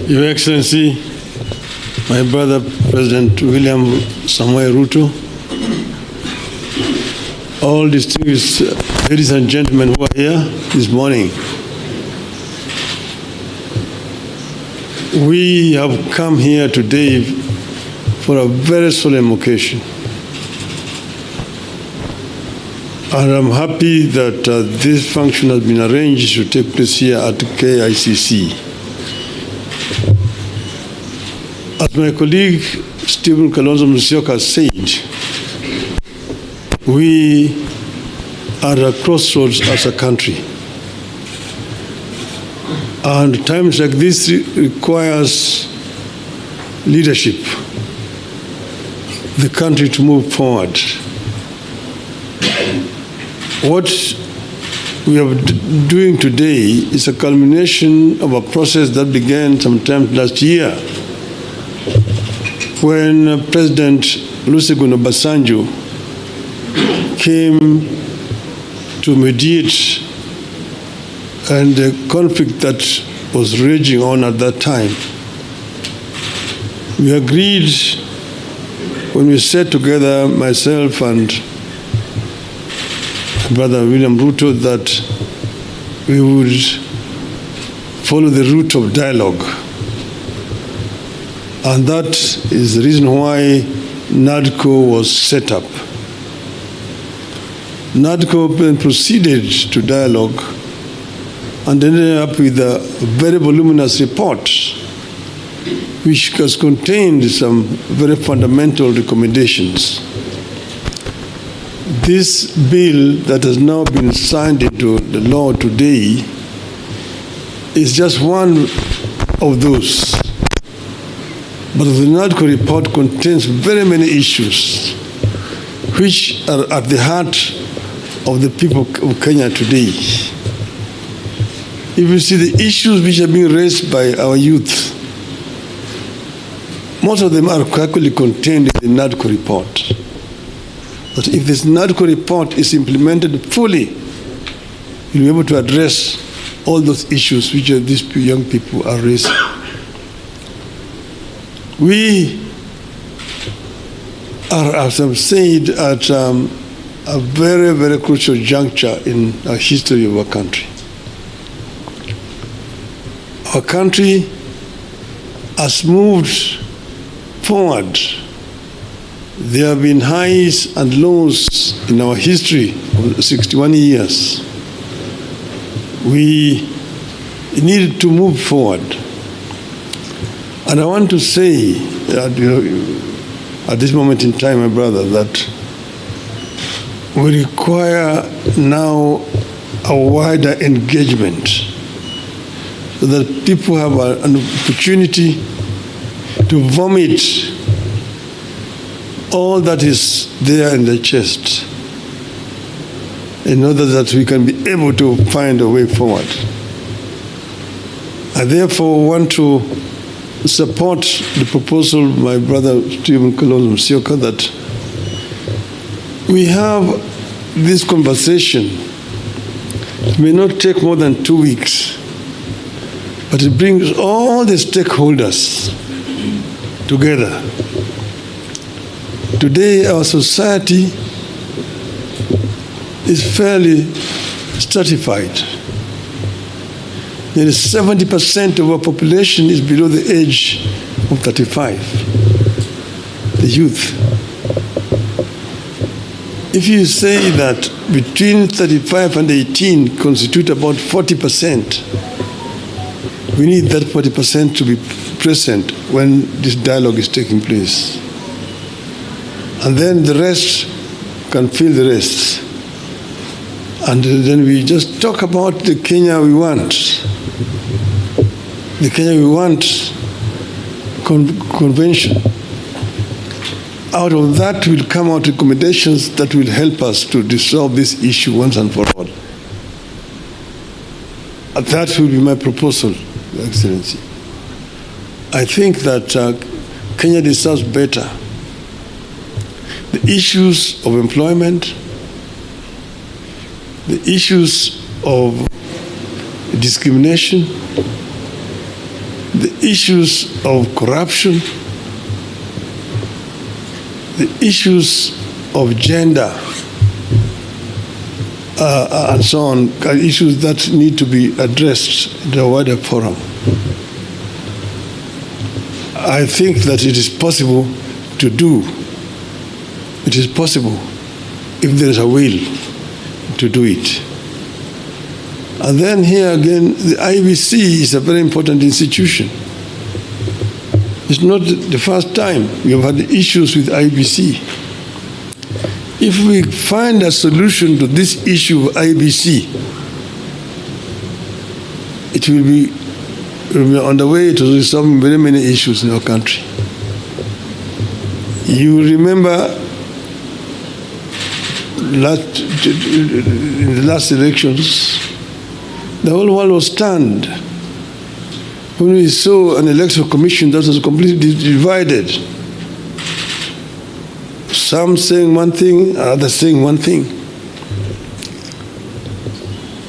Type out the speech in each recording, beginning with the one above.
Your Excellency, my brother President William Samoei Ruto, all distinguished ladies and gentlemen who are here this morning, we have come here today for a very solemn occasion. And I'm happy that this function has been arranged to take place here at KICC. As my colleague Stephen Kalonzo Musyoka said, we are at a crossroads as a country. And times like this requires leadership, the country to move forward. What we are doing today is a culmination of a process that began sometime last year when President Olusegun Obasanjo came to mediate and the conflict that was raging on at that time. We agreed when we sat together, myself and Brother William Ruto, that we would follow the route of dialogue. And that is the reason why NADCO was set up. NADCO then proceeded to dialogue and ended up with a very voluminous report which has contained some very fundamental recommendations. This bill that has now been signed into the law today is just one of those. But the NADCO report contains very many issues which are at the heart of the people of Kenya today. If you see the issues which are being raised by our youth, most of them are actually contained in the NADCO report. But if this NADCO report is implemented fully, you'll be able to address all those issues which these young people are raising. We are, as I've said, at a very, very crucial juncture in the history of our country. Our country has moved forward. There have been highs and lows in our history of 61 years. We needed to move forward. And I want to say, at this moment in time, my brother, that we require now a wider engagement so that people have an opportunity to vomit all that is there in the chest in order that we can be able to find a way forward. I therefore want to support the proposal of my brother Stephen Kalonzo Musyoka that we have this conversation. It may not take more than 2 weeks, but it brings all the stakeholders together. Today, our society is fairly stratified. Nearly 70% of our population is below the age of 35, the youth. If you say that between 35 and 18 constitute about 40%, we need that 40% to be present when this dialogue is taking place. And then the rest can fill the rest. And then we just talk about the Kenya we want. The Kenya we want convention. Out of that will come out recommendations that will help us to resolve this issue once and for all. And that will be my proposal, Your Excellency. I think that Kenya deserves better. The issues of employment, the issues of discrimination, the issues of corruption, the issues of gender, and so on, are issues that need to be addressed in the wider forum. I think that it is possible to do. It is possible if there is a will to do it. And then here again, the IEBC is a very important institution. It's not the first time we have had issues with IEBC. If we find a solution to this issue of IEBC, it will be on the way to resolving very many issues in our country. You remember in the last elections, the whole world was stunned when we saw an electoral commission that was completely divided. Some saying one thing, others saying one thing.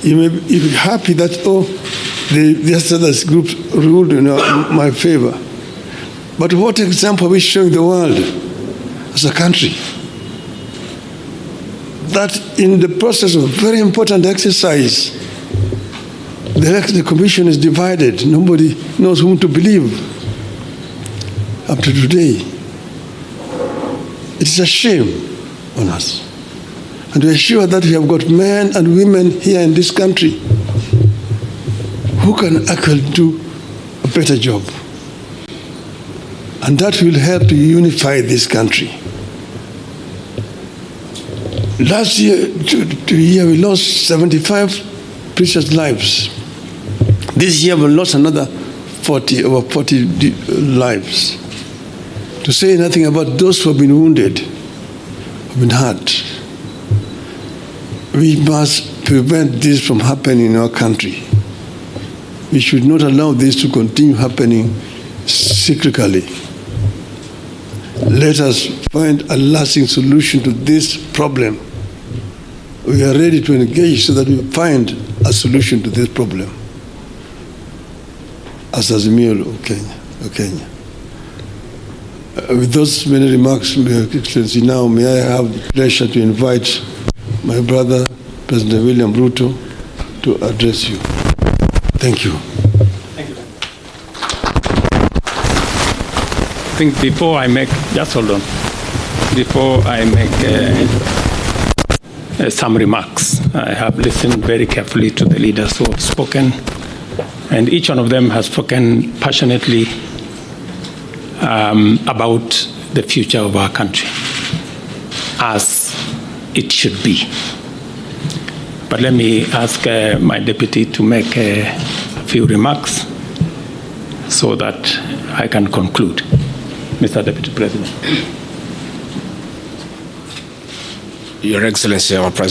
You may be happy that, the other group ruled in my favor. But what example are we showing the world as a country? That in the process of a very important exercise, the commission is divided. Nobody knows whom to believe up to today. It is a shame on us. And we are sure that we have got men and women here in this country who can actually do a better job. And that will help to unify this country. Last year, we lost 75 precious lives. This year we lost another over 40 lives. To say nothing about those who have been wounded, who have been hurt. We must prevent this from happening in our country. We should not allow this to continue happening cyclically. Let us find a lasting solution to this problem. We are ready to engage so that we find a solution to this problem. As Azimio of Kenya. With those many remarks, Your Excellency, now may I have the pleasure to invite my brother, President William Ruto, to address you. Thank you. Thank you. I think before I make, just hold on, before I make some remarks, I have listened very carefully to the leaders who have spoken, and each one of them has spoken passionately about the future of our country, as it should be. But let me ask my deputy to make a few remarks so that I can conclude. Mr. Deputy President. Your Excellency, our President.